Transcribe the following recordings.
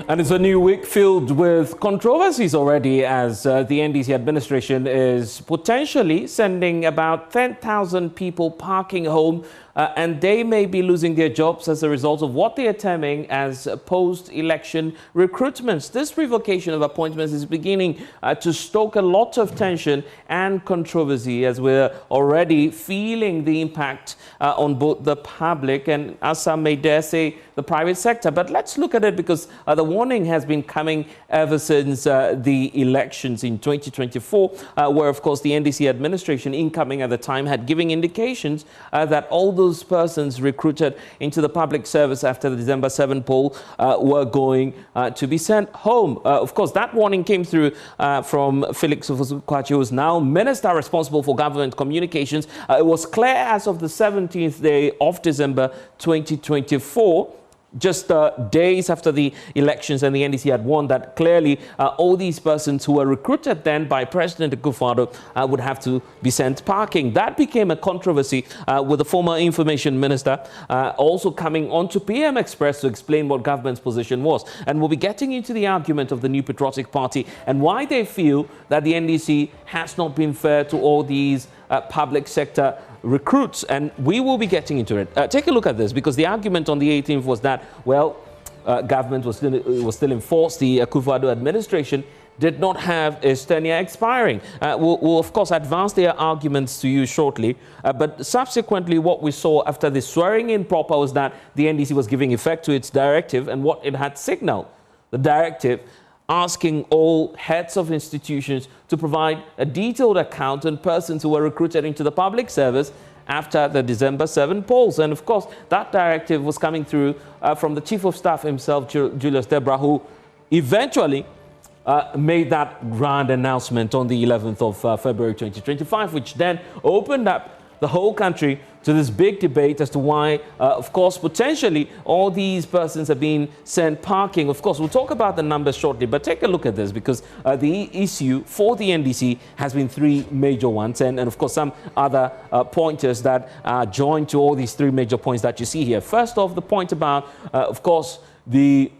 And it's a new week filled with controversies already as the NDC administration is potentially sending about 10,000 people parking home and they may be losing their jobs as a result of what they are terming as post-election recruitments. This revocation of appointments is beginning to stoke a lot of tension and controversy as we're already feeling the impact on both the public and, as some may dare say, the private sector. But let's look at it because the warning has been coming ever since the elections in 2024, where, of course, the NDC administration, incoming at the time, had given indications that all those persons recruited into the public service after the December 7 poll were going to be sent home. Of course, that warning came through from Felix Ofosu-Kwakye, who is now Minister responsible for government communications. It was clear as of the 17th day of December 2024, just days after the elections and the NDC had won, that clearly all these persons who were recruited then by President Akufo-Addo would have to be sent parking. That became a controversy with the former information minister also coming on to PM Express to explain what government's position was. And we'll be getting into the argument of the New Patriotic Party and why they feel that the NDC has not been fair to all these public sector recruits, and we will be getting into it. Take a look at this, because the argument on the 18th was that, well, government was still in force. The Akufo-Addo administration did not have its tenure expiring. We'll, of course, advance their arguments to you shortly. But subsequently, what we saw after the swearing-in proper was that the NDC was giving effect to its directive and what it had signaled. The directive asking all heads of institutions to provide a detailed account on persons who were recruited into the public service after the December 7 polls. And of course, that directive was coming through from the Chief of Staff himself, Julius Debra, who eventually made that grand announcement on the 11th of February 2025, which then opened up the whole country to this big debate as to why, of course, potentially all these persons are being sent parking. Of course, we'll talk about the numbers shortly, but take a look at this, because the issue for the NDC has been three major ones, and of course, some other pointers that are joined to all these three major points that you see here. First off, the point about, of course, the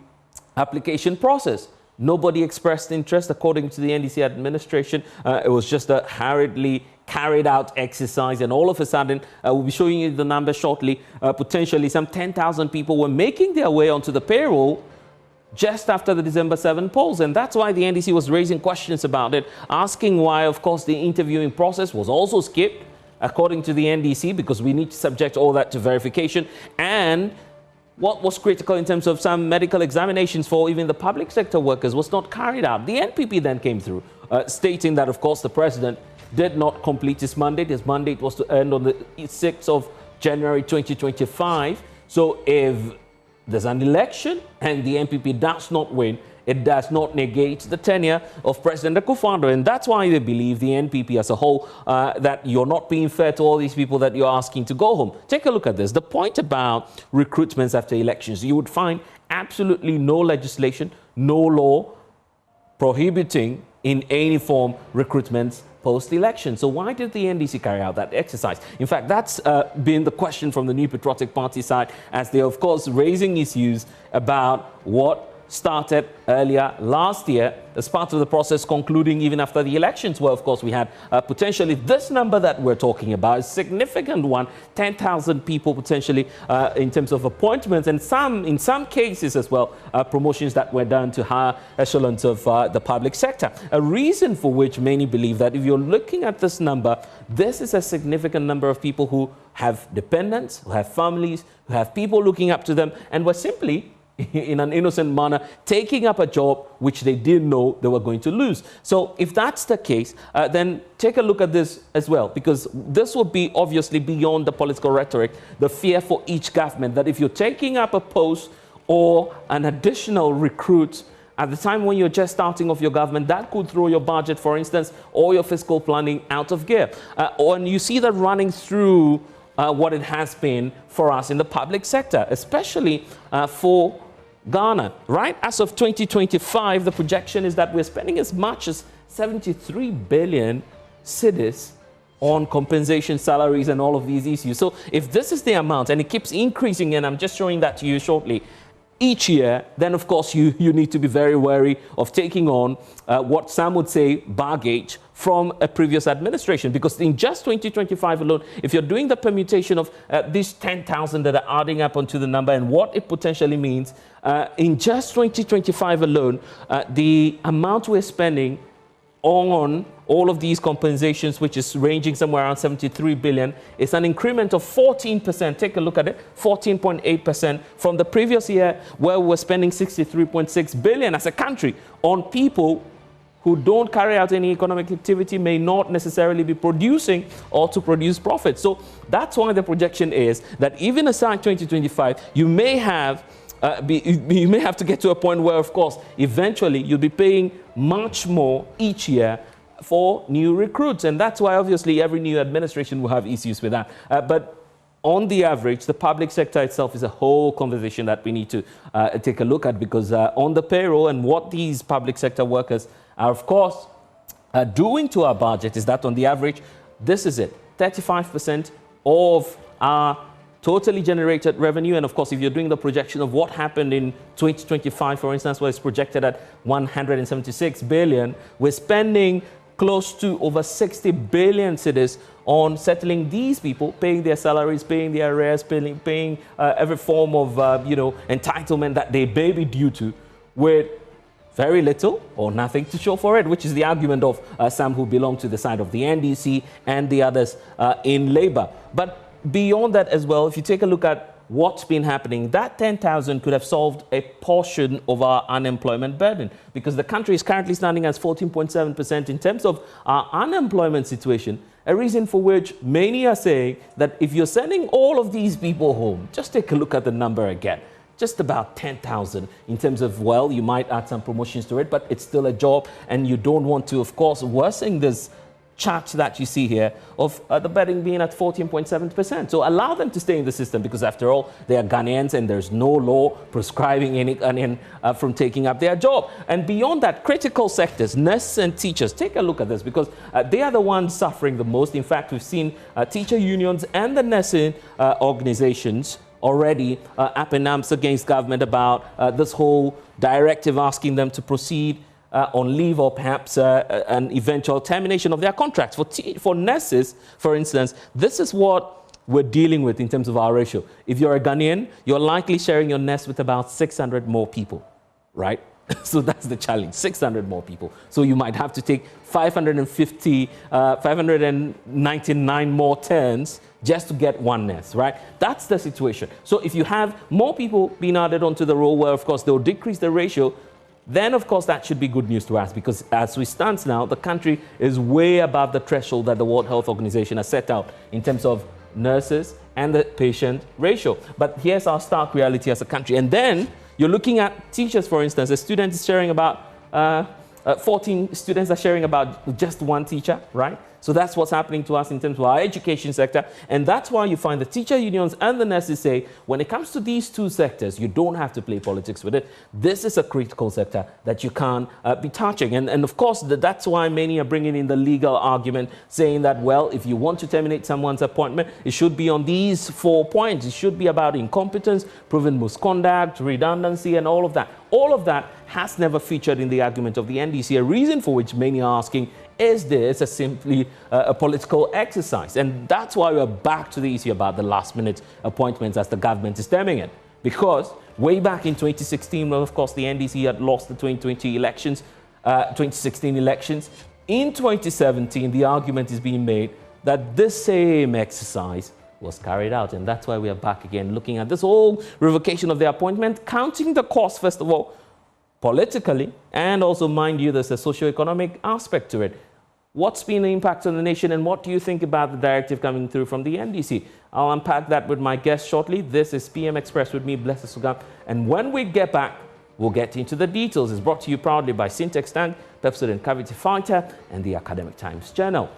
application process. Nobody expressed interest, according to the NDC administration. It was just a hurriedly carried out exercise, and all of a sudden, we'll be showing you the numbers shortly, potentially some 10,000 people were making their way onto the payroll just after the December 7 polls. And that's why the NDC was raising questions about it, asking why, of course, the interviewing process was also skipped, according to the NDC, because we need to subject all that to verification. And what was critical in terms of some medical examinations for even the public sector workers was not carried out. The NPP then came through, stating that, of course, the president did not complete his mandate. His mandate was to end on the 6th of January 2025. So if there's an election and the NPP does not win, it does not negate the tenure of President Akufo-Addo. And that's why they believe, the NPP as a whole, that you're not being fair to all these people that you're asking to go home. Take a look at this. The point about recruitments after elections, you would find absolutely no legislation, no law prohibiting in any form recruitments post-election. So why did the NDC carry out that exercise? In fact, that's been the question from the New Patriotic Party side, as they're, of course, raising issues about what started earlier last year as part of the process concluding even after the elections, where, of course, we had potentially this number that we're talking about, a significant one, 10,000 people potentially in terms of appointments, and in some cases as well, promotions that were done to higher echelons of the public sector. A reason for which many believe that if you're looking at this number, this is a significant number of people who have dependents, who have families, who have people looking up to them, and were simply in an innocent manner, taking up a job which they didn't know they were going to lose. So if that's the case, then take a look at this as well, because this will be obviously beyond the political rhetoric, the fear for each government that if you're taking up a post or an additional recruit at the time when you're just starting off your government, that could throw your budget, for instance, or your fiscal planning out of gear. And you see that running through what it has been for us in the public sector, especially for Ghana, right? As of 2025, the projection is that we're spending as much as 73 billion cedis on compensation, salaries, and all of these issues. So if this is the amount and it keeps increasing, and I'm just showing that to you shortly, each year, then of course you need to be very wary of taking on what some would say baggage from a previous administration. Because in just 2025 alone, if you're doing the permutation of these 10,000 that are adding up onto the number and what it potentially means, in just 2025 alone, the amount we're spending on all of these compensations, which is ranging somewhere around 73 billion, is an increment of 14%. Take a look at it, 14.8% from the previous year, where we were spending 63.6 billion as a country on people who don't carry out any economic activity, may not necessarily be producing or to produce profit. So that's why the projection is that even aside 2025, you may have to get to a point where, of course, eventually you'll be paying much more each year for new recruits. And that's why, obviously, every new administration will have issues with that. But on the average, the public sector itself is a whole conversation that we need to take a look at, because on the payroll and what these public sector workers are, of course, doing to our budget is that on the average, this is it, 35% of our totally generated revenue. And of course, if you're doing the projection of what happened in 2025, for instance, where it's projected at 176 billion, we're spending close to over 60 billion cedis on settling these people, paying their salaries, paying their arrears, paying every form of entitlement that they may be due to, with very little or nothing to show for it, which is the argument of some who belong to the side of the NDC and the others in Labour. But beyond that as well, if you take a look at what's been happening, that 10,000 could have solved a portion of our unemployment burden, because the country is currently standing at 14.7% in terms of our unemployment situation, a reason for which many are saying that if you're sending all of these people home, just take a look at the number again. Just about 10,000 in terms of, well, you might add some promotions to it, but it's still a job, and you don't want to, of course, worsen this chart that you see here of the betting being at 14.7%. So allow them to stay in the system, because after all, they are Ghanaians and there's no law prescribing any Ghanaian from taking up their job. And beyond that, critical sectors, nurses and teachers, take a look at this, because they are the ones suffering the most. In fact, we've seen teacher unions and the nursing organizations already up in arms against government about this whole directive asking them to proceed on leave, or perhaps an eventual termination of their contracts. For nurses, for instance, this is what we're dealing with in terms of our ratio. If you're a Ghanaian, you're likely sharing your nest with about 600 more people, right? So that's the challenge, 600 more people. So you might have to take 599 more turns just to get one nest, right? That's the situation. So if you have more people being added onto the roll, where, of course, they'll decrease the ratio, then, of course, that should be good news to us, because as we stand now, the country is way above the threshold that the World Health Organization has set out in terms of nurses and the patient ratio. But here's our stark reality as a country. And then you're looking at teachers, for instance. A student is sharing about 14 students are sharing about just one teacher, right? So that's what's happening to us in terms of our education sector. And that's why you find the teacher unions and the nurses say, when it comes to these two sectors, you don't have to play politics with it. This is a critical sector that you can't be touching. And of course, that's why many are bringing in the legal argument, saying that, well, if you want to terminate someone's appointment, it should be on these 4 points. It should be about incompetence, proven misconduct, redundancy, and all of that. All of that has never featured in the argument of the NDC, a reason for which many are asking, is this simply a political exercise? And that's why we're back to the issue about the last-minute appointments, as the government is terming it. Because way back in 2016, well, of course, the NDC had lost the 2016 elections. In 2017, the argument is being made that this same exercise was carried out. And that's why we are back again, looking at this whole revocation of the appointment, counting the cost, first of all, politically, and also, mind you, there's a socio-economic aspect to it. What's been the impact on the nation, and what do you think about the directive coming through from the NDC? I'll unpack that with my guest shortly. This is PM Express with me, Blessed Sugam. And when we get back, we'll get into the details. It's brought to you proudly by Syntex Tank, Pepsodent Cavity Fighter, and the Academic Times Journal.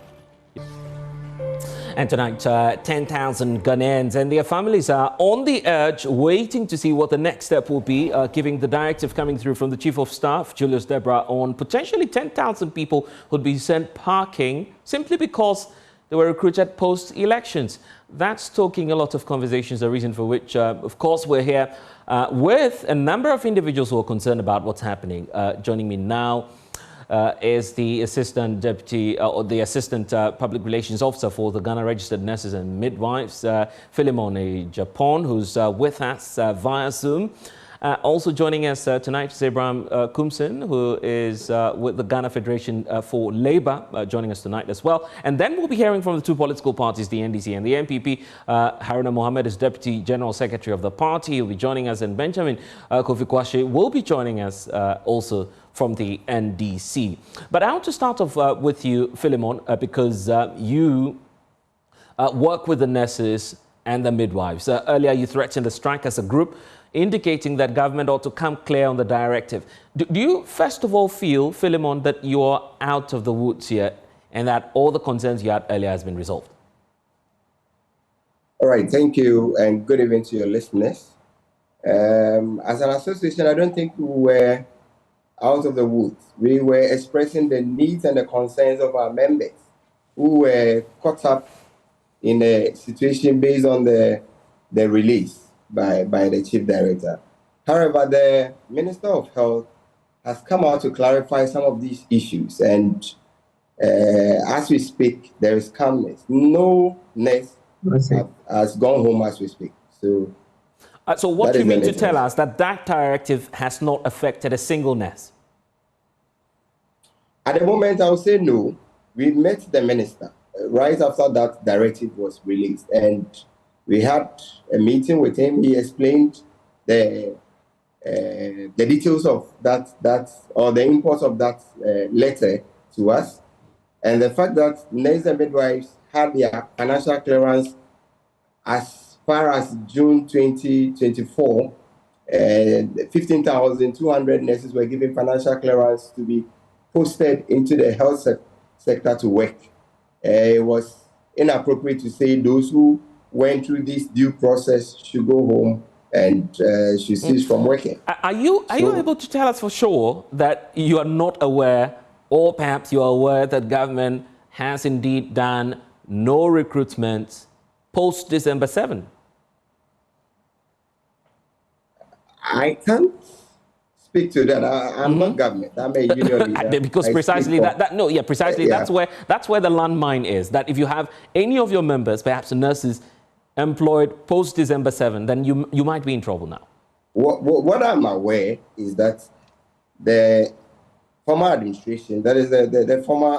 And tonight, 10,000 Ghanaians and their families are on the edge, waiting to see what the next step will be, giving the directive coming through from the Chief of Staff, Julius Deborah, on potentially 10,000 people who'd be sent parking simply because they were recruited post-elections. That's stoking a lot of conversations, the reason for which, of course, we're here with a number of individuals who are concerned about what's happening. Joining me now is the Assistant Deputy or the Assistant Public Relations Officer for the Ghana Registered Nurses and Midwives, Philemon Japan, who's with us via Zoom. Also joining us tonight is Abraham Kumsin, who is with the Ghana Federation for Labour, joining us tonight as well. And then we'll be hearing from the two political parties, the NDC and the NPP. Haruna Mohammed is Deputy General Secretary of the party. He'll be joining us, and Benjamin Kofi Kwashe will be joining us also from the NDC. But I want to start off with you, Philemon, because you work with the nurses and the midwives. Earlier, you threatened a strike as a group, indicating that government ought to come clear on the directive. Do you, first of all, feel, Philemon, that you're out of the woods yet and that all the concerns you had earlier has been resolved? All right, thank you, and good evening to your listeners. As an association, I don't think we were out of the woods. We were expressing the needs and the concerns of our members who were caught up in a situation based on the release by the Chief Director. However, the Minister of Health has come out to clarify some of these issues, and as we speak, there is calmness. No nurse has gone home as we speak. So what do you mean to tell us that directive has not affected a single nurse? At the moment, I would say no. We met the minister right after that directive was released, and we had a meeting with him. He explained the details of that or the import of that letter to us, and the fact that nurses and midwives had their financial clearance as far as June 2024. 15,200 nurses were given financial clearance to be posted into the health sector to work. It was inappropriate to say those who went through this due process should go home and should cease from working. Are you able to tell us for sure that you are not aware, or perhaps you are aware, that government has indeed done no recruitment post December 7? I can't speak to that. I'm not government. I'm a union leader. Because precisely that's where the landmine is. That if you have any of your members, perhaps nurses, employed post December 7, then you might be in trouble now. What I'm aware is that the former administration, that is the former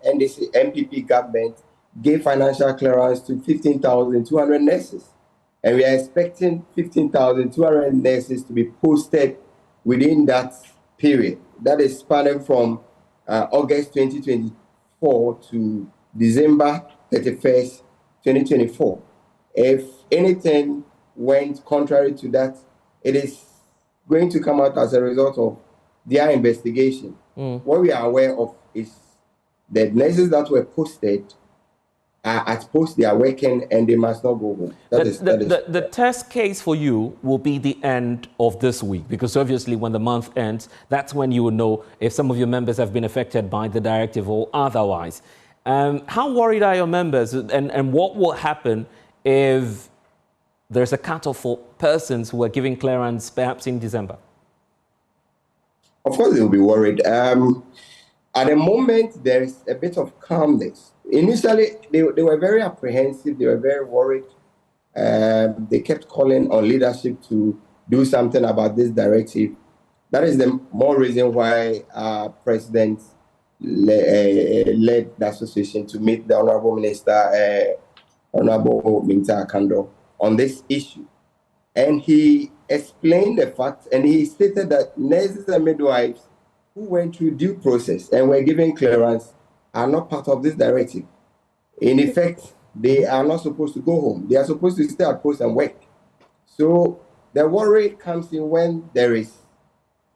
NDC, NPP government, gave financial clearance to 15,200 nurses. And we are expecting 15,200 nurses to be posted within that period. That is spanning from August 2024 to December 31st, 2024. If anything went contrary to that, it is going to come out as a result of their investigation. What we are aware of is the nurses that were posted are at post, they are working, and they must not go home. The test case for you will be the end of this week, because obviously when the month ends, that's when you will know if some of your members have been affected by the directive or otherwise. How worried are your members, and what will happen if there's a cutoff for persons who are giving clearance perhaps in December? Of course, they'll be worried. At the moment, there is a bit of calmness. Initially, they were very apprehensive. They were very worried. They kept calling on leadership to do something about this directive. That is the more reason why our president led the association to meet the Honorable Minister, Honorable Minta Akando, on this issue. And he explained the facts, and he stated that nurses and midwives who went through due process and were given clearance are not part of this directive. In effect, they are not supposed to go home. They are supposed to stay at post and work. So the worry comes in when there is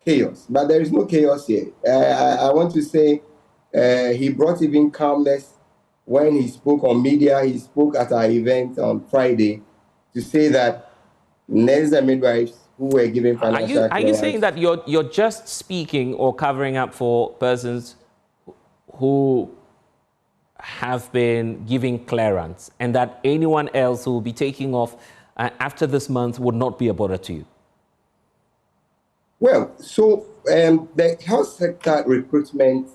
chaos, but there is no chaos here. I want to say he brought even calmness when he spoke on media. He spoke at our event on Friday to say that nurses and midwives who were given financial clearance. Are you saying that you're just speaking or covering up for persons who have been giving clearance, and that anyone else who will be taking off after this month would not be a bother to you? Well, so the health sector recruitment,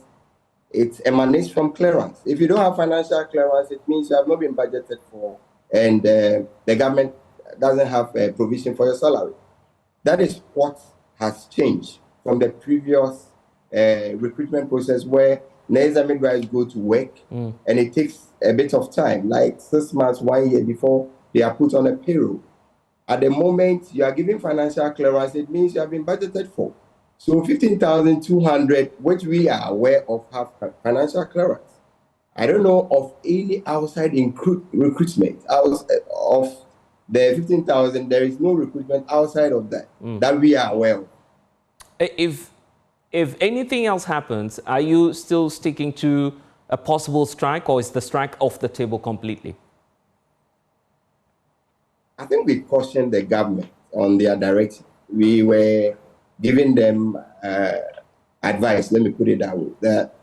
it emanates from clearance. If you don't have financial clearance, it means you have not been budgeted for, and the government doesn't have a provision for your salary. That is what has changed from the previous recruitment process, where nurses and midwives go to work, and it takes a bit of time, like 6 months, 1 year before they are put on a payroll. At the moment you are giving financial clearance, it means you have been budgeted for. So 15,200, which we are aware of, have financial clearance. I don't know of any outside recruitment of the 15,000. There is no recruitment outside of that that we are aware of. If anything else happens, are you still sticking to a possible strike, or is the strike off the table completely? I think we cautioned the government on their directive. We were giving them advice, let me put it that way, that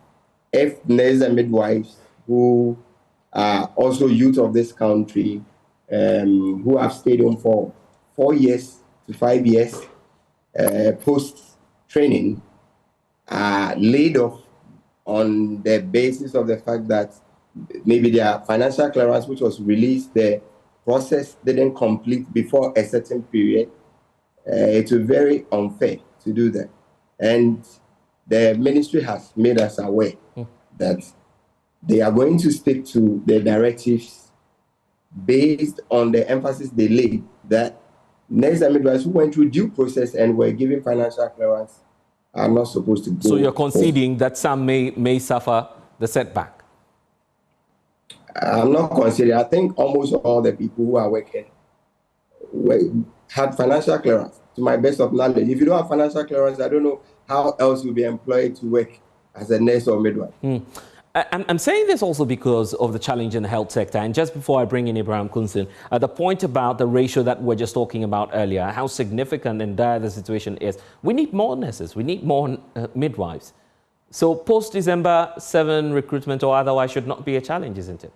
if nurses and midwives who are also youth of this country, who have stayed home for 4 years to 5 years post-training, are laid off on the basis of the fact that maybe their financial clearance, which was released, the process didn't complete before a certain period, it was very unfair to do that. And the ministry has made us aware that they are going to stick to the directives based on the emphasis they laid that nurses and midwives who went through due process and were given financial clearance are not supposed to go. So you're conceding that some may suffer the setback? I'm not considering. I think almost all the people who are working had financial clearance, to my best of knowledge. If you don't have financial clearance, I don't know how else you'll be employed to work as a nurse or midwife. I'm saying this also because of the challenge in the health sector. And just before I bring in Abraham Kunsin, the point about the ratio that we're just talking about earlier, how significant and dire the situation is. We need more nurses. We need more midwives. So post-December 7 recruitment or otherwise should not be a challenge, isn't it?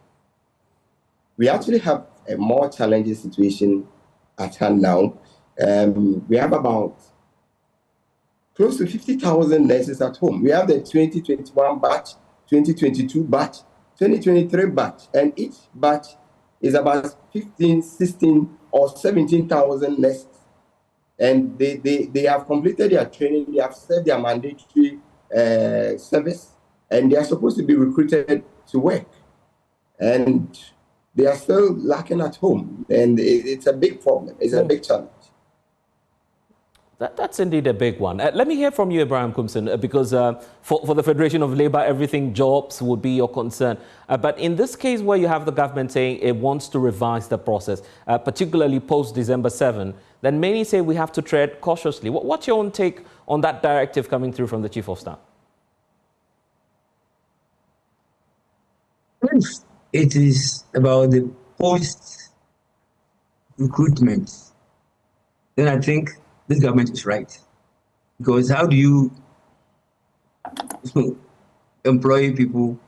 We actually have a more challenging situation at hand now. We have about close to 50,000 nurses at home. We have the 2021 batch, 2022 batch, 2023 batch, and each batch is about 15, 16, or 17,000 nurses. And they have completed their training, they have served their mandatory service, and they are supposed to be recruited to work. And they are still lacking at home, and it's a big problem. It's a big challenge. That's indeed a big one. Let me hear from you, Abraham Kumson, because for the Federation of Labour, everything jobs would be your concern. But in this case where you have the government saying it wants to revise the process, particularly post-December 7, then many say we have to tread cautiously. What's your own take on that directive coming through from the Chief of Staff? It is about the post-recruitment, then I think this government is right. Because how do you employ people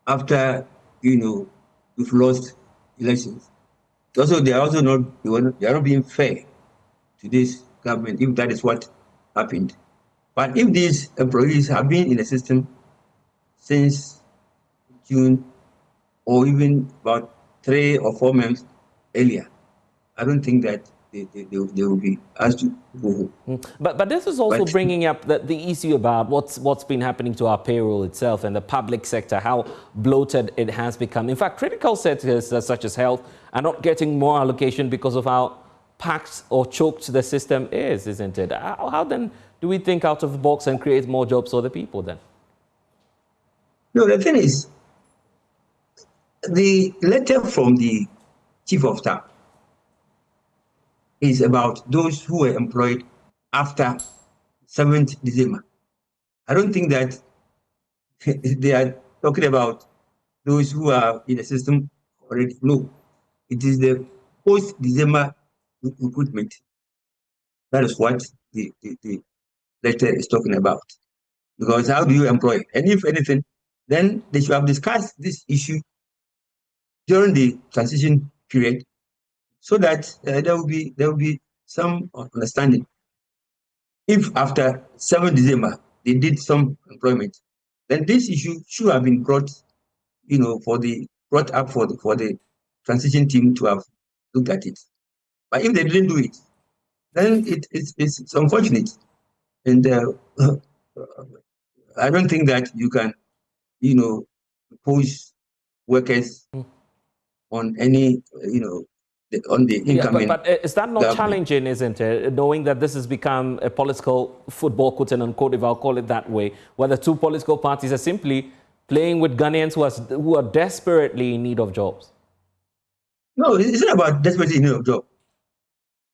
after, you've lost elections? Also, they are not being fair to this government if that is what happened. But if these employees have been in the system since June, or even about 3 or 4 months earlier, I don't think that they will be asked to go home. But this is also bringing up the issue about what's been happening to our payroll itself and the public sector, how bloated it has become. In fact, critical sectors such as health are not getting more allocation because of how packed or choked the system is, isn't it? How then do we think out of the box and create more jobs for the people then? No, the thing is, the letter from the Chief of Staff is about those who were employed after 7th December. I don't think that they are talking about those who are in the system already. No, it is the post-December recruitment. That is what the letter is talking about. Because how do you employ? And if anything, then they should have discussed this issue during the transition period, so that there will be some understanding. If after 7 December they did some employment, then this issue should have been brought up for the transition team to have looked at it. But if they didn't do it, then it's unfortunate, and I don't think that you can push workers on any on the incoming. But is that not government. challenging, isn't it? Knowing that this has become a political football, quote unquote, if I'll call it that way, where the two political parties are simply playing with Ghanaians who are desperately in need of jobs. No, it's not about desperately in need of job.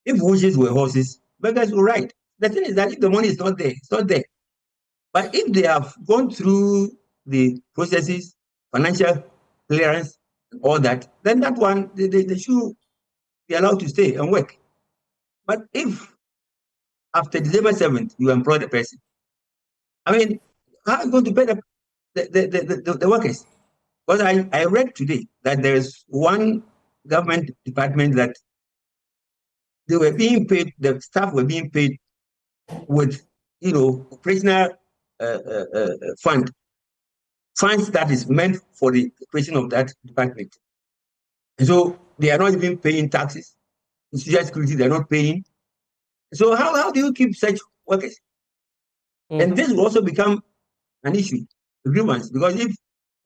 If horses were horses, beggars will ride. The thing is that if the money is not there, it's not there. But if they have gone through the processes, financial clearance, and all that, then that one, they should be allowed to stay and work. But if after December 7th, you employ the person, I mean, how are you going to pay the workers? Because I read today that there is one government department that they were being paid, the staff were being paid with, operational funds that is meant for the operation of that department. And so they are not even paying taxes. In social security, they're not paying. So how do you keep such workers? Mm-hmm. And this will also become an issue, a grievance, because if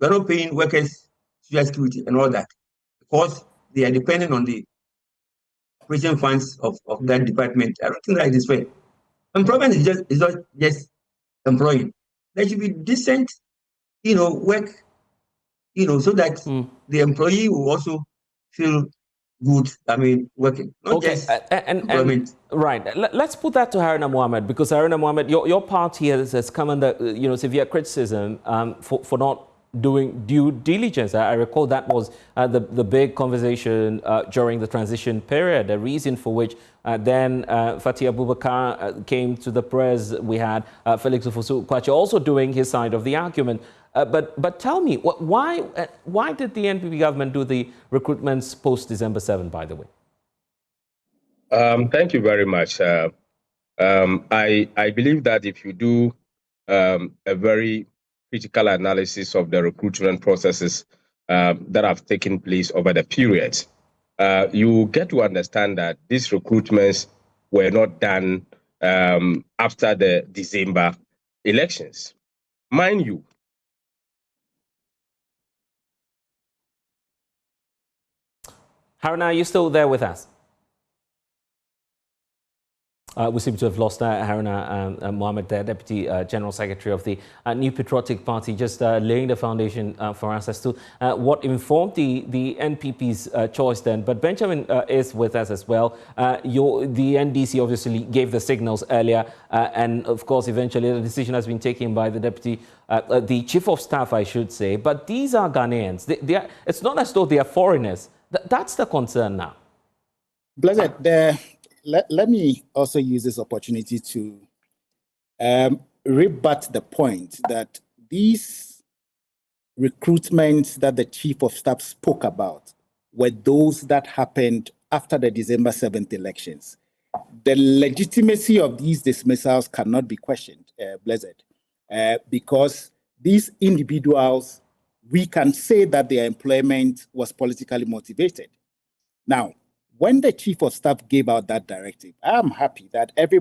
we're not paying workers social security and all that, because they are dependent on the operation funds of that department, I don't think that is fair. Employment is not just employing. There should be decent, work, so that the employee will also feel good, working. Not just employment. Right. Let's put that to Haruna Mohammed, because Haruna Mohammed, your party has come under severe criticism for not doing due diligence. I recall that was the big conversation during the transition period, the reason for which then Fatih Abubakar came to the press. We had Felix Ofosu-Kwakye also doing his side of the argument. But tell me, why did the NPP government do the recruitments post-December 7, by the way? Thank you very much. I believe that if you do a very critical analysis of the recruitment processes that have taken place over the period, you get to understand that these recruitments were not done after the December elections. Mind you, Haruna, are you still there with us? We seem to have lost Haruna Mohammed, the Deputy General Secretary of the New Patriotic Party, just laying the foundation for us as to what informed the NPP's choice then. But Benjamin is with us as well. The NDC obviously gave the signals earlier, and of course, eventually the decision has been taken by the Deputy, the Chief of Staff, I should say. But these are Ghanaians. It's not as though they are foreigners. That's the concern now. Blessed, let me also use this opportunity to rebut the point that these recruitments that the Chief of Staff spoke about were those that happened after the December 7th elections. The legitimacy of these dismissals cannot be questioned, Blessed, because these individuals, we can say that their employment was politically motivated. Now, when the Chief of Staff gave out that directive, I'm happy that every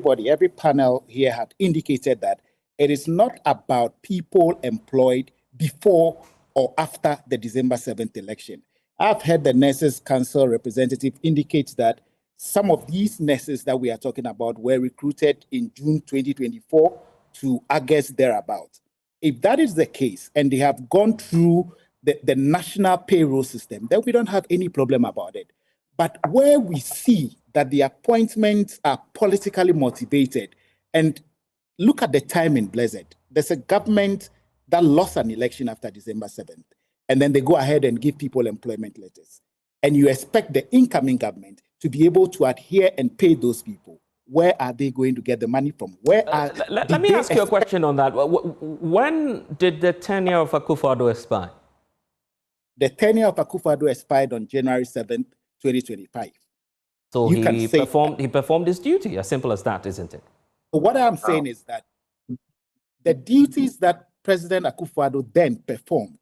panel here had indicated that it is not about people employed before or after the December 7th election. I've heard the Nurses Council representative indicate that some of these nurses that we are talking about were recruited in June 2024 to August thereabout. If that is the case, and they have gone through the national payroll system, then we don't have any problem about it. But where we see that the appointments are politically motivated, and look at the timing, Blessed. There's a government that lost an election after December 7th, and then they go ahead and give people employment letters. And you expect the incoming government to be able to adhere and pay those people. Where are they going to get the money from? Let me ask you a question on that. When did the tenure of Akufo-Addo expire? The tenure of Akufo-Addo expired on January 7th, 2025. So he performed his duty, as simple as that, isn't it? What I'm saying is that the duties that President Akufo-Addo then performed,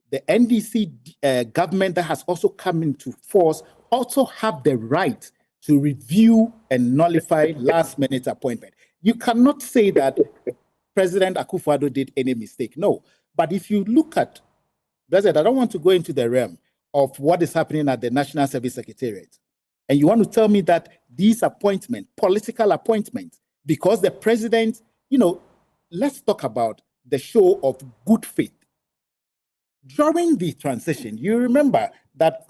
the NDC government that has also come into force also have the right to review and nullify last-minute appointment. You cannot say that President Akufo-Addo did any mistake. No. But if you look at, I don't want to go into the realm of what is happening at the National Service Secretariat. And you want to tell me that these appointments, political appointments, because the president, let's talk about the show of good faith. During the transition, you remember that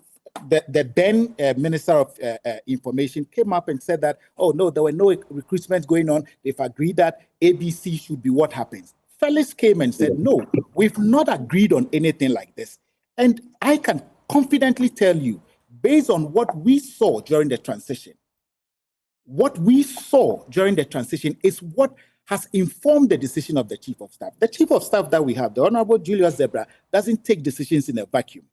the then Minister of Information came up and said that, oh, no, there were no recruitments going on. They've agreed that ABC should be what happens. Felix came and said, no, we've not agreed on anything like this. And I can confidently tell you, based on what we saw during the transition, is what has informed the decision of the Chief of Staff. The Chief of Staff that we have, the Honorable Julius Zebra, doesn't take decisions in a vacuum.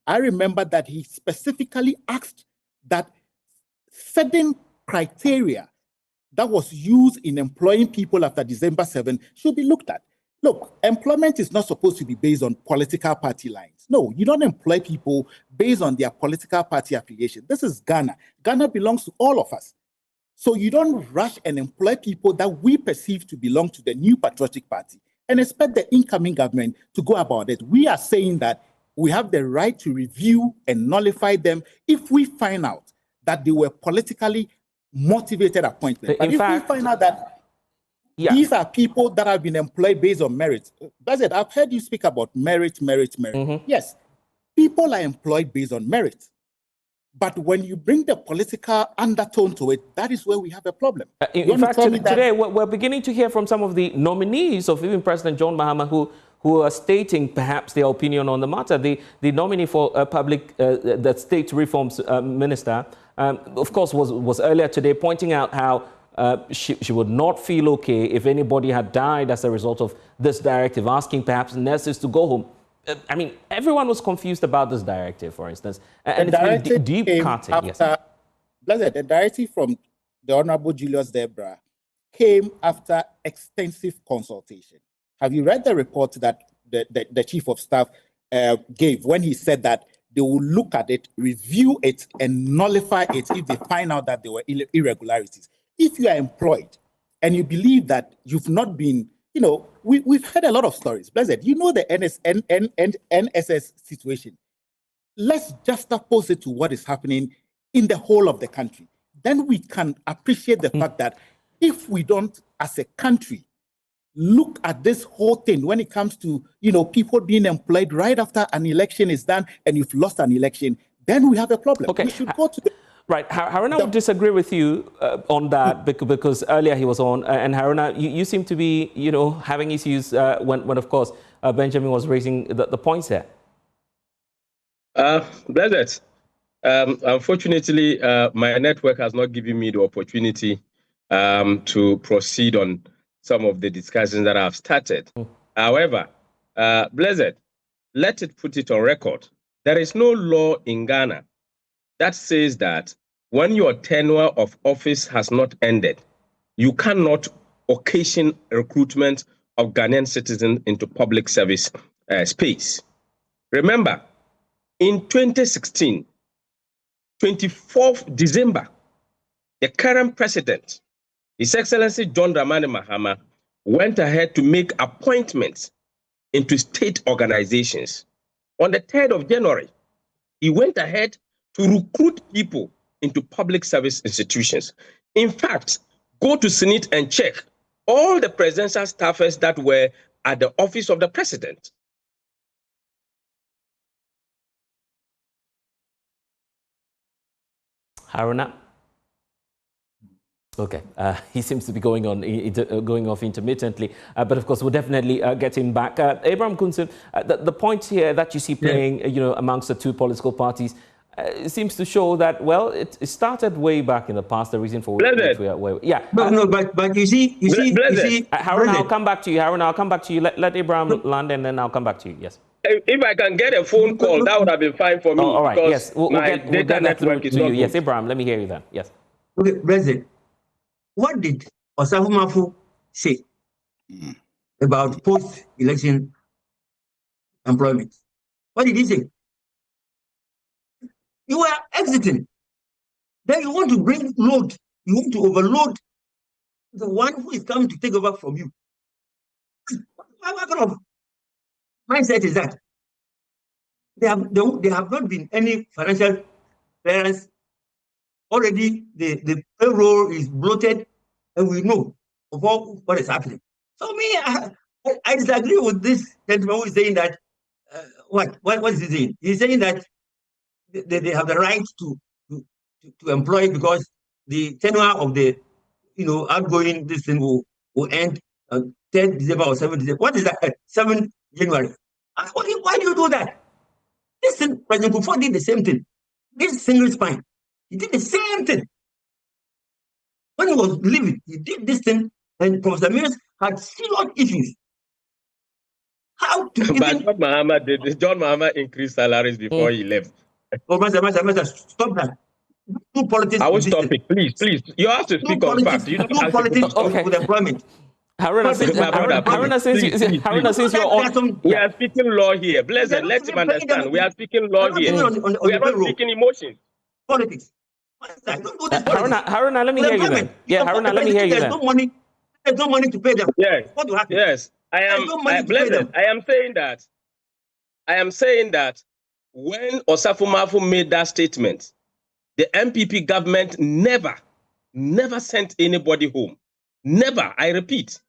I remember that he specifically asked that certain criteria that was used in employing people after December 7 should be looked at. Look, employment is not supposed to be based on political party lines. No, you don't employ people based on their political party affiliation. This is Ghana. Ghana belongs to all of us. So you don't rush and employ people that we perceive to belong to the New Patriotic Party and expect the incoming government to go about it. We are saying that we have the right to review and nullify them if we find out that they were politically motivated appointments. But if we find out that these are people that have been employed based on merit, that's it. I've heard you speak about merit. Mm-hmm. Yes, people are employed based on merit. But when you bring the political undertone to it, that is where we have a problem. In fact, today we're beginning to hear from some of the nominees of even President John Mahama who are stating perhaps their opinion on the matter. The nominee for the State Reforms Minister, of course, was earlier today pointing out how she would not feel okay if anybody had died as a result of this directive, asking perhaps nurses to go home. I mean, everyone was confused about this directive, for instance. And it's been deep cutting. The directive from the Honorable Julius Zebra came after extensive consultation. Have you read the report that the Chief of Staff gave when he said that they will look at it, review it, and nullify it if they find out that there were irregularities? If you are employed and you believe that you've not been, we've heard a lot of stories. Blessed, the NSS situation. Let's juxtapose it to what is happening in the whole of the country. Then we can appreciate the fact that if we don't, as a country, look at this whole thing when it comes to, people being employed right after an election is done and you've lost an election, then we have a problem. Okay. We should go to the... Right. Haruna would disagree with you on that because earlier he was on. And Haruna, you seem to be, having issues when of course, Benjamin was raising the points there. Blessed. Unfortunately, my network has not given me the opportunity to proceed on some of the discussions that I've started. However, Blessed, let it put it on record. There is no law in Ghana that says that when your tenure of office has not ended, you cannot occasion recruitment of Ghanaian citizens into public service space. Remember, in 2016, 24th December, the current president, His Excellency John Dramani Mahama, went ahead to make appointments into state organizations. On the 3rd of January, he went ahead to recruit people into public service institutions. In fact, go to Senate and check all the presidential staffers that were at the office of the president. Haruna? Okay, he seems to be going off intermittently, but of course we'll definitely get him back. Abraham Kunsin, the point here that you see playing, amongst the two political parties, It seems to show that, well, it started way back in the past, the reason for which we are where. Yeah. No, but you see, Harun, I'll come back to you. Harun, I'll come back to you. Let Abraham land, and then I'll come back to you. Yes. If I can get a phone call, that would have been fine for me. All right. Because yes. We'll get that through to you. Yes, Abraham. Let me hear you then. Yes. Okay, President. What did Osafumafu say about post-election employment? What did he say? You are exiting. Then you want to bring load. You want to overload the one who is coming to take over from you. What kind of mindset is that? There have not been any financial clearance. Already the payroll is bloated, and we know of all what is happening. So me, I disagree with this gentleman who is saying that. What is he saying? He's saying that they have the right to employ because the tenure of the outgoing this thing will end on 10 December or 7 December. What is that? 7 January. Why do you do that? Listen, President Kufuor did the same thing. This single spine. He did the same thing. When he was leaving, he did this thing, and Professor Mills had serious issues. How to But John Mahama increased salaries before he left. Oh, Master, stop that. Do politics. I will stop it. Please. You have to speak on facts. You don't have politics to with employment. Haruna, since you're on... We are speaking law here. Blessed, let him understand. We are speaking law here. We are not speaking emotions. Politics. Haruna, let me hear you then. Yeah, Haruna, let me hear you then. There's no money to pay them. Yes. What will happen? Yes. I am saying that when Osafumafu made that statement, the MPP government never sent anybody home. Never. I repeat.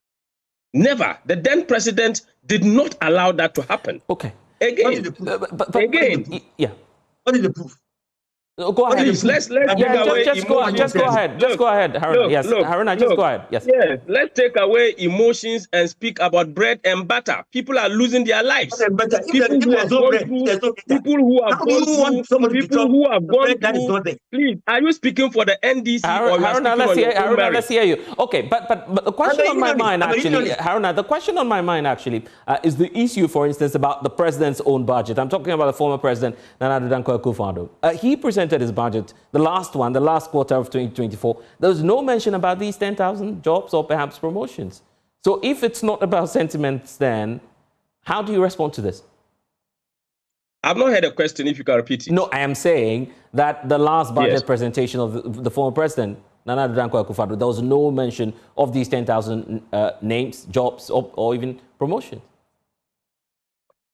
Never. The then president did not allow that to happen. Okay. Again. What is the proof? Again. Yeah. What is the proof? Go ahead. Please, let's just go ahead. Just go ahead, Haruna. Yes, Haruna, just go ahead. Yes. Yes. Let's take away emotions and speak about bread and butter. People are losing their lives. People who have gone through. Please, are you speaking for the NDC or you are speaking on your own merit? Let's hear you. Okay, but the question on my mind actually, Haruna, the question on my mind actually is the issue, for instance, about the president's own budget. I'm talking about the former president, Nana Addo Dankwa Akufo-Addo. He presented his budget, the last quarter of 2024. There was no mention about these 10,000 jobs or perhaps promotions. So if it's not about sentiments, then how do you respond to this? I've not heard a question, if you can repeat it. No, I am saying that the last budget presentation of the former president, Nana Addo Dankwa Akufo-Addo, there was no mention of these 10,000 names, jobs, or even promotions.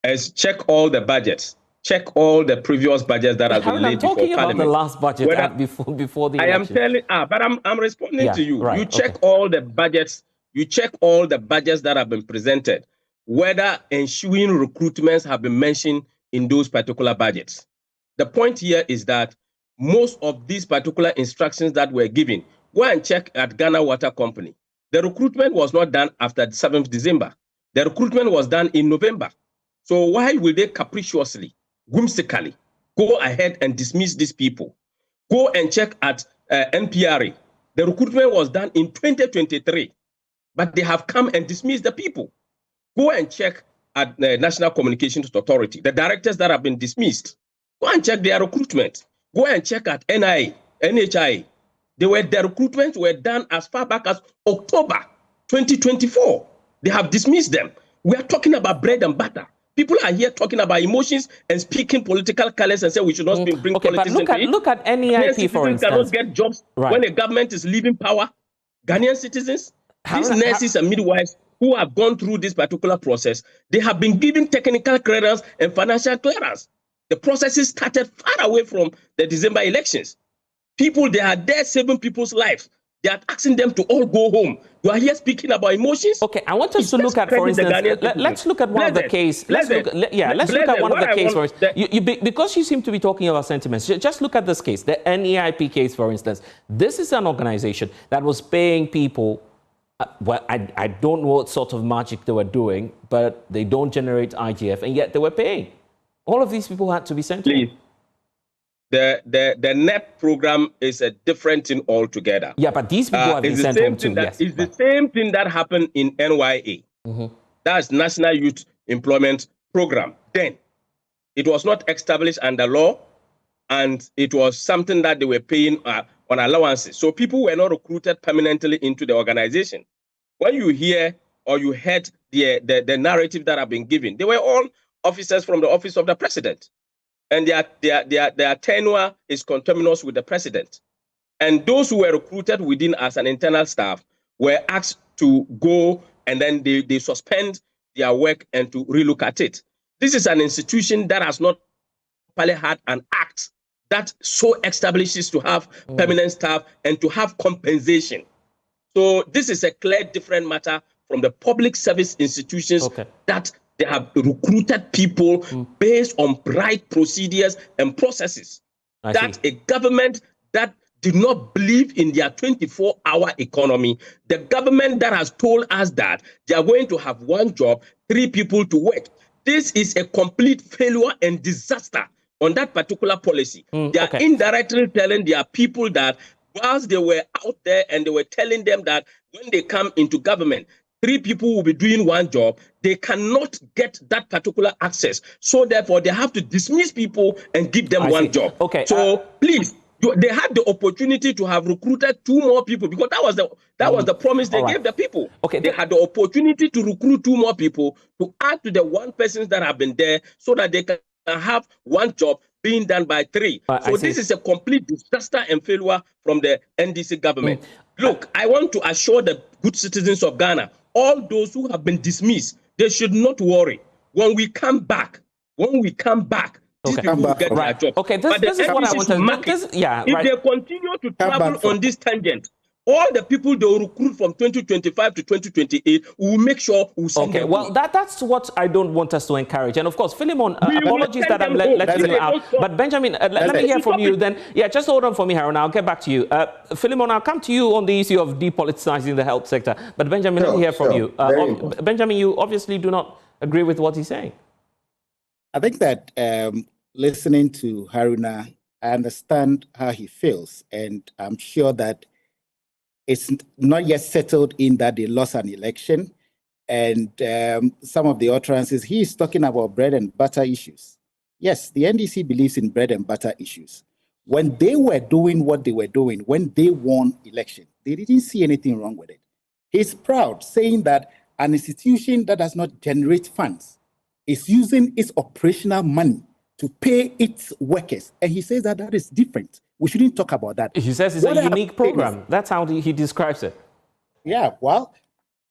As check all the budgets. Check all the previous budgets that have been laid before Parliament. I'm talking about the last budget before the election. I am telling, but I'm responding to you. Right, you check all the budgets. You check all the budgets that have been presented, whether ensuing recruitments have been mentioned in those particular budgets. The point here is that most of these particular instructions that were given, go and check at Ghana Water Company. The recruitment was not done after 7th December. The recruitment was done in November. So why will they capriciously, whimsically go ahead and dismiss these people? Go and check at NPRA. The recruitment was done in 2023, but they have come and dismissed the people. Go and check at the National Communications Authority, the directors that have been dismissed. Go and check their recruitment. Go and check at NHI. The recruitments were done as far back as October 2024. They have dismissed them. We are talking about bread and butter. People are here talking about emotions and speaking political colors and say we should not bring politics into it. Look at NEIP, for instance. Cannot get jobs when the government is leaving power. Ghanaian citizens, these nurses and midwives who have gone through this particular process, they have been given technical clearance and financial clearance. The processes started far away from the December elections. People, they are there saving people's lives. They are asking them to all go home. You are here speaking about emotions. Okay, I want us to look at, for instance, let's look at one of the case. Let's look at one of the case, for instance. Because you seem to be talking about sentiments, just look at this case, the NEIP case, for instance. This is an organization that was paying people, well, I don't know what sort of magic they were doing, but they don't generate IGF, and yet they were paying. All of these people had to be sent home. The NEP program is a different thing altogether. Yeah, but these people have been sent home too. Yes, it's the same thing that happened in NYA. That's National Youth Employment Program. Then it was not established under law, and it was something that they were paying on allowances. So people were not recruited permanently into the organization. When you hear or you heard the narrative that have been given, they were all officers from the office of the president, and their tenure is conterminous with the president. And those who were recruited within as an internal staff were asked to go, and then they suspend their work and to relook at it. This is an institution that has not properly had an act that so establishes to have permanent staff and to have compensation. So this is a clear different matter from the public service institutions that they have recruited people based on right procedures and processes. A government that did not believe in their 24-hour economy, the government that has told us that they are going to have one job, 3 people to work. This is a complete failure and disaster on that particular policy. They are indirectly telling their people that whilst they were out there and they were telling them that when they come into government, 3 people will be doing one job, they cannot get that particular access. So therefore, they have to dismiss people and give them one job. So please, they had the opportunity to have recruited 2 more people, because that was the promise they gave the people. They had the opportunity to recruit 2 more people to add to the 1 persons that have been there, so that they can have one job being done by 3. So this is a complete disaster and failure from the NDC government. Look, I want to assure the good citizens of Ghana, all those who have been dismissed, they should not worry. When we come back, these people will get their job. This is what I want to mark. If they continue to travel on this tangent, all the people they will recruit from 2025 to 2028, we will make sure we send them. Well, that's what I don't want us to encourage. And of course, Philemon, apologies that I'm letting you out. But Benjamin, let me hear from you then. Yeah, just hold on for me, Haruna. I'll get back to you. Philemon, I'll come to you on the issue of depoliticizing the health sector. But Benjamin, let me hear from you. Benjamin, you obviously do not agree with what he's saying. I think that listening to Haruna, I understand how he feels. And I'm sure that it's not yet settled in that they lost an election. And some of the utterances, he is talking about bread and butter issues. Yes, the NDC believes in bread and butter issues. When they were doing what they were doing, when they won election, they didn't see anything wrong with it. He's proud, saying that an institution that does not generate funds is using its operational money to pay its workers. And he says that that is different. We shouldn't talk about that. He says it's a unique program. That's how he describes it. Yeah, well,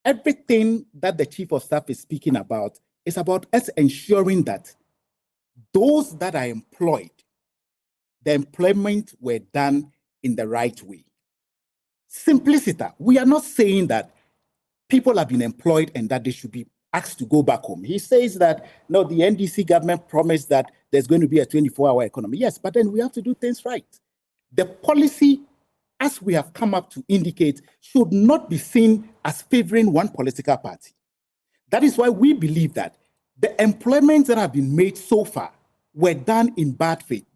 everything that the chief of staff is speaking about is about us ensuring that those that are employed, the employment were done in the right way. Simplicity. We are not saying that people have been employed and that they should be asked to go back home. He says that, no, the NDC government promised that there's going to be a 24-hour economy. Yes, but then we have to do things right. The policy, as we have come up to indicate, should not be seen as favoring one political party. That is why we believe that the employments that have been made so far were done in bad faith.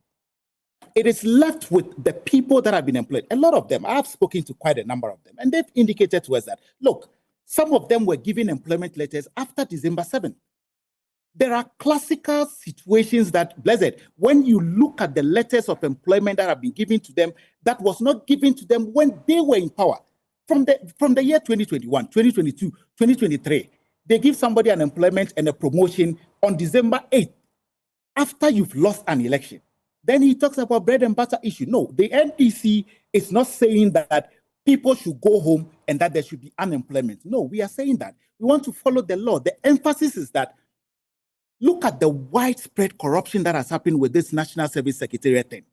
It is left with the people that have been employed. A lot of them, I have spoken to quite a number of them, and they've indicated to us that, look, some of them were given employment letters after December 7th. There are classical situations that, blessed, when you look at the letters of employment that have been given to them, that was not given to them when they were in power. From the year 2021, 2022, 2023, they give somebody an employment and a promotion on December 8th, after you've lost an election. Then he talks about bread and butter issue. No, the NDC is not saying that people should go home and that there should be unemployment. No, we are saying that we want to follow the law. The emphasis is that look at the widespread corruption that has happened with this National Service Secretariat thing.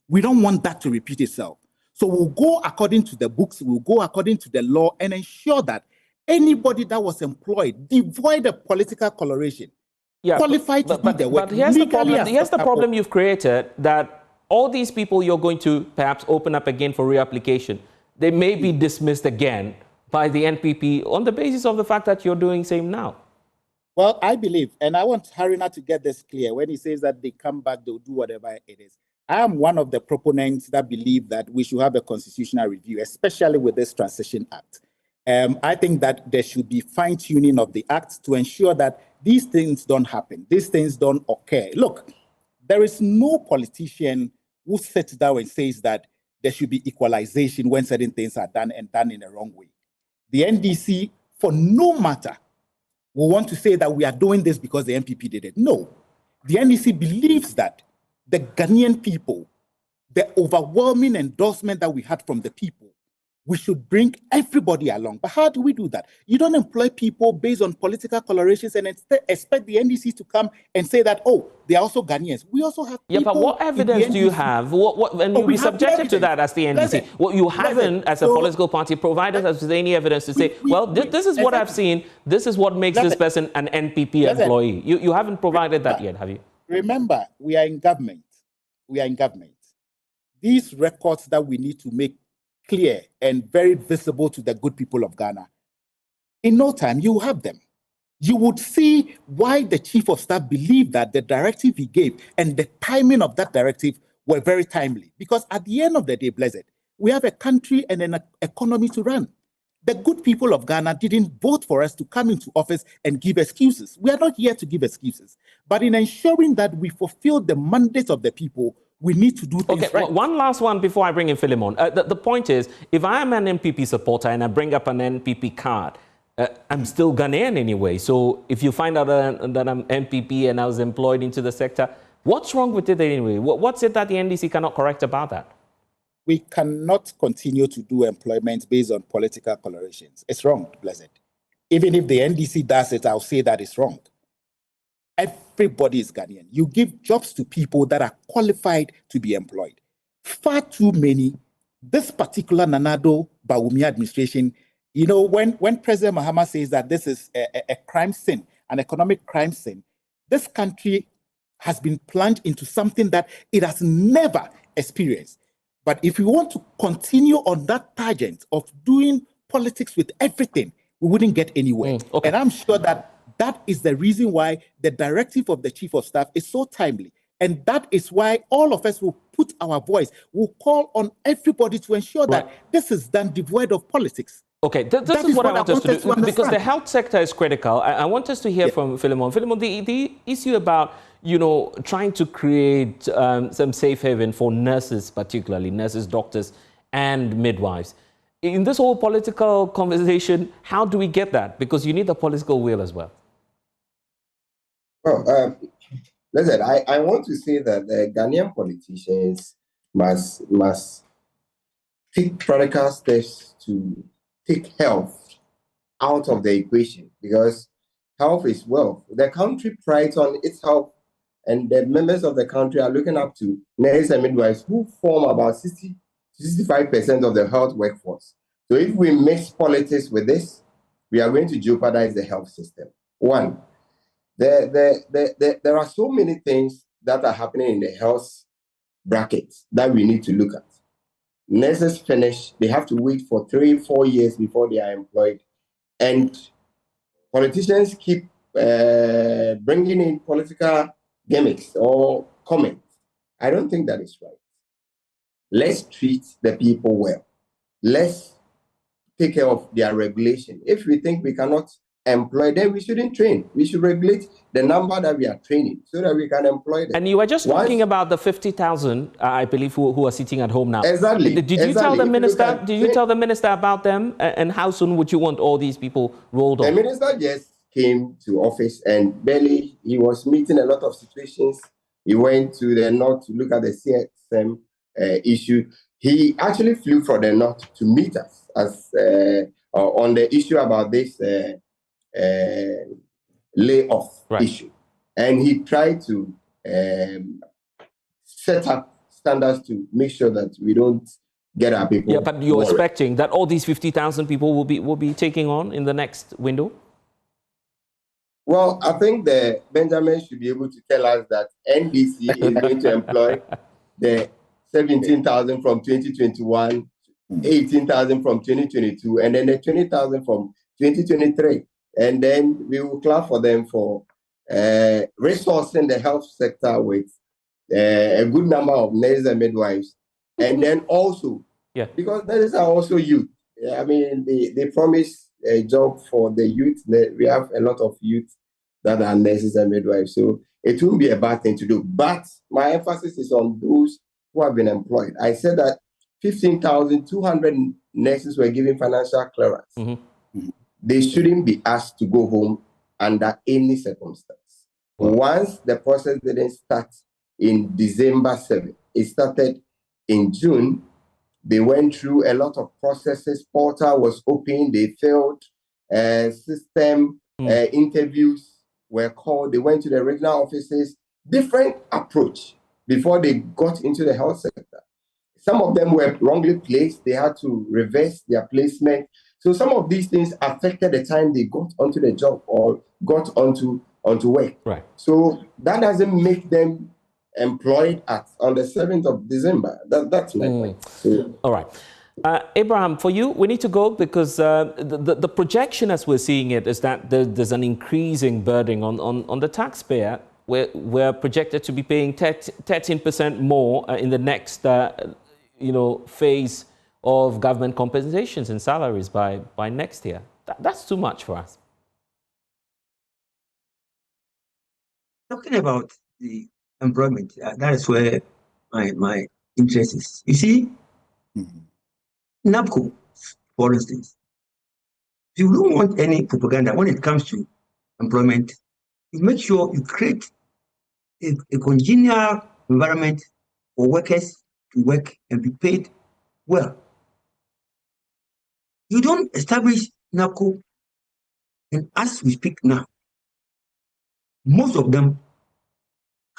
We don't want that to repeat itself. So we'll go according to the books, we'll go according to the law and ensure that anybody that was employed, devoid of political coloration, qualified to do their work. But here's the problem you've created, that all these people you're going to perhaps open up again for reapplication, they may be dismissed again by the NPP on the basis of the fact that you're doing same now. Well, I believe, and I want Haruna to get this clear, when he says that they come back, they'll do whatever it is. I am one of the proponents that believe that we should have a constitutional review, especially with this Transition Act. I think that there should be fine-tuning of the act to ensure that these things don't happen, these things don't occur. Look, there is no politician who sits down and says that there should be equalization when certain things are done and done in the wrong way. The NDC, for no matter, will want to say that we are doing this because the MPP did it. No, the NDC believes that the Ghanaian people, the overwhelming endorsement that we had from the people, we should bring everybody along. But how do we do that? You don't employ people based on political colorations and expect the NDC to come and say that, oh, they are also Ghanaians. We also have people. Yeah, but what evidence do you have? And you'll be subjected to that as the NDC. What you haven't, as a political party, provided us with any evidence to say, this is what I've seen. This is what makes this person an NPP employee. You haven't provided that yet, have you? Remember, we are in government. We are in government. These records that we need to make clear and very visible to the good people of Ghana, in no time you will have them. You would see why the chief of staff believed that the directive he gave and the timing of that directive were very timely. Because at the end of the day, Blessed, we have a country and an economy to run. The good people of Ghana didn't vote for us to come into office and give excuses. We are not here to give excuses. But in ensuring that we fulfill the mandate of the people, we need to do things right. One last one before I bring in Philemon. The point is, if I am an NPP supporter and I bring up an NPP card, I'm still Ghanaian anyway. So if you find out that I'm NPP and I was employed into the sector, what's wrong with it anyway? What's it that the NDC cannot correct about that? We cannot continue to do employment based on political colorations. It's wrong, Blessed. Even if the NDC does it, I'll say that it's wrong. Everybody is Ghanaian. You give jobs to people that are qualified to be employed. Far too many. This particular Nanado Bawumia administration, you know, when President Mahama says that this is a crime scene, an economic crime scene, this country has been plunged into something that it has never experienced. But if we want to continue on that tangent of doing politics with everything, we wouldn't get anywhere. And I'm sure that that is the reason why the directive of the chief of staff is so timely. And that is why all of us will put our voice, will call on everybody to ensure that this is done devoid of politics. Okay, this is what I want us to do, because the health sector is critical. I want us to hear from Philemon. Philemon, the issue about, you know, trying to create some safe haven for nurses, particularly nurses, doctors, and midwives. In this whole political conversation, how do we get that? Because you need the political will as well. Well, listen, I want to say that the Ghanaian politicians must take practical steps to take health out of the equation, because health is wealth. The country prides on its health, and the members of the country are looking up to nurses and midwives, who form about 60-65% of the health workforce. So if we mix politics with this, we are going to jeopardize the health system. One, there are so many things that are happening in the health brackets that we need to look at. Nurses finish, they have to wait for 3-4 years before they are employed. And politicians keep bringing in political gimmicks or comments. I don't think that is right. Let's treat the people well. Let's take care of their regulation. If we think we cannot employ them, we shouldn't train. We should regulate the number that we are training so that we can employ them. And you were just talking about the 50,000, I believe, who are sitting at home now. Exactly. Did you tell the minister? Did you tell the minister about them? And how soon would you want all these people rolled on? The minister just came to office, and barely he was meeting a lot of situations. He went to the north to look at the CSM issue. He actually flew from the north to meet us as on the issue about this layoff issue. And he tried to set up standards to make sure that we don't get our people. Yeah, but you're expecting that all these 50,000 people will be taking on in the next window? Well, I think the Benjamin should be able to tell us that NDC is going to employ the 17,000 from 2021, 18,000 from 2022, and then the 20,000 from 2023. And then we will clap for them for resourcing the health sector with a good number of nurses and midwives, and then also, because nurses are also youth. I mean, they promise a job for the youth. We have a lot of youth that are nurses and midwives, so it won't be a bad thing to do. But my emphasis is on those who have been employed. I said that 15,200 nurses were given financial clearance. They shouldn't be asked to go home under any circumstance. Once the process didn't start in December 7th, it started in June. They went through a lot of processes. Portal was open. They filled system interviews were called. They went to the regional offices. Different approach before they got into the health sector. Some of them were wrongly placed. They had to reverse their placement. So some of these things affected the time they got onto the job or got onto work. Right. So that doesn't make them employed on the 7th of December. That's my point. So, all right. Abraham, for you, we need to go because the projection as we're seeing it is that there's an increasing burden on the taxpayer. We're projected to be paying 13% more in the next phase of government compensations and salaries by next year. That's too much for us. Talking about the employment, that is where my interest is. You see, NABCO, for instance, if you don't want any propaganda when it comes to employment, you make sure you create a congenial environment for workers to work and be paid well. You don't establish NABCO, and as we speak now, most of them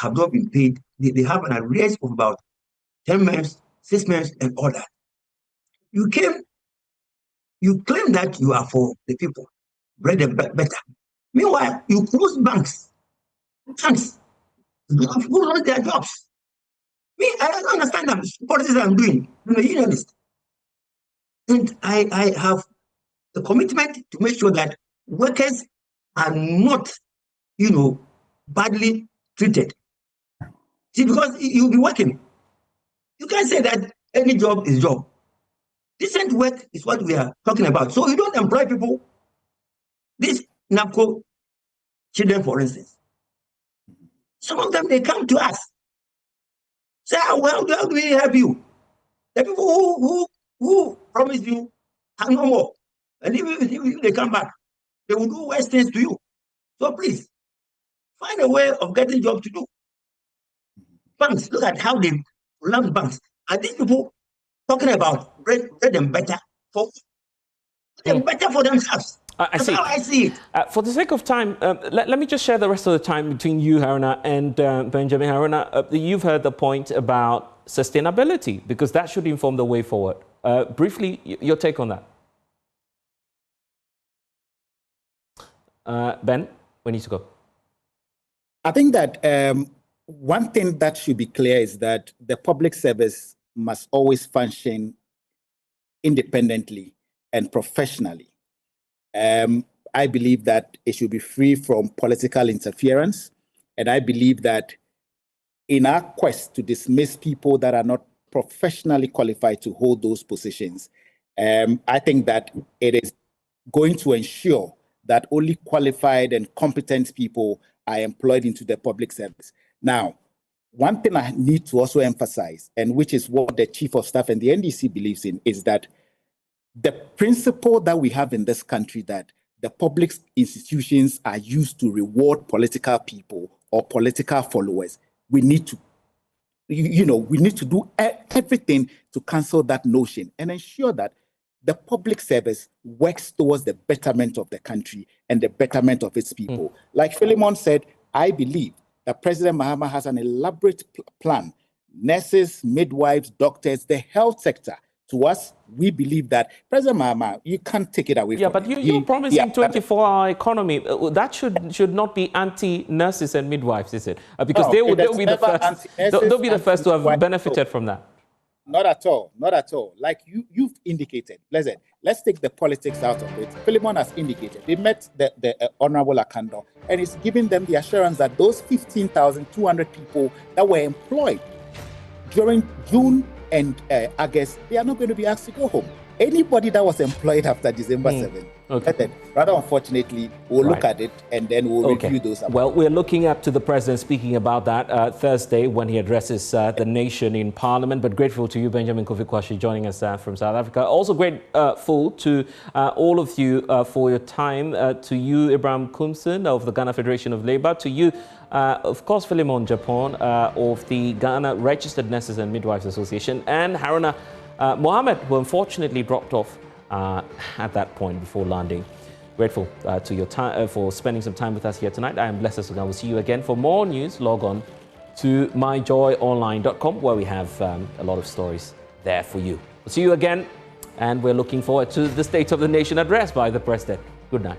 have not been paid. They have an arrears of about 10 months, 6 months, and all that. You claim that you are for the people, bread and butter. Meanwhile, you close banks. You have lost their jobs. I don't understand that policies I'm doing. I'm a unionist. And I have the commitment to make sure that workers are not, badly treated. See, because you'll be working. You can't say that any job is job. Decent work is what we are talking about. So you don't employ people. This NABCO children, for instance, some of them, they come to us. Say, well, how do we help you? The people who promised you are no more. And if they come back, they will do worse things to you. So please, find a way of getting jobs to do. Banks, look at how they run banks. Are these people talking about bread and butter for better for themselves? That's how I see it. For the sake of time, let me just share the rest of the time between you, Haruna, and Benjamin. Haruna, you've heard the point about sustainability, because that should inform the way forward. Briefly, your take on that. Ben, we need to go. I think that one thing that should be clear is that the public service must always function independently and professionally. I believe that it should be free from political interference. And I believe that in our quest to dismiss people that are not professionally qualified to hold those positions, I think that it is going to ensure that only qualified and competent people are employed into the public service. Now, one thing I need to also emphasize, and which is what the Chief of Staff and the NDC believes in, is that the principle that we have in this country that the public institutions are used to reward political people or political followers, we need to, we need to do everything to cancel that notion and ensure that the public service works towards the betterment of the country and the betterment of its people. Like Philemon said, I believe that President Mahama has an elaborate plan. Nurses, midwives, doctors, the health sector. To us, we believe that President Mahama, you can't take it away from him. But you're promising 24-hour economy. That should not be anti-nurses and midwives, is it? Because they'll be the first to have benefited from that. Not at all. Not at all. Like you've indicated, Blessed, let's take the politics out of it. Philemon has indicated. They met the Honorable Akando, and it's giving them the assurance that those 15,200 people that were employed during June and August, they are not going to be asked to go home. Anybody that was employed after December 7th, okay. Rather unfortunately, we'll look at it and then we'll review those. Well, we're looking up to the president speaking about that Thursday when he addresses the nation in Parliament. But grateful to you, Benjamin Kofi Kwashi, joining us from South Africa. Also grateful to all of you for your time. To you, Ibrahim Kumson of the Ghana Federation of Labour. To you, of course, Philemon Japan of the Ghana Registered Nurses and Midwives Association, and Haruna Mohammed, who unfortunately dropped off at that point before landing. Grateful to your time for spending some time with us here tonight. I am Blessed Sugan. We'll see you again. For more news, log on to myjoyonline.com, where we have a lot of stories there for you. We'll see you again, and we're looking forward to the State of the Nation address by the President. Good night.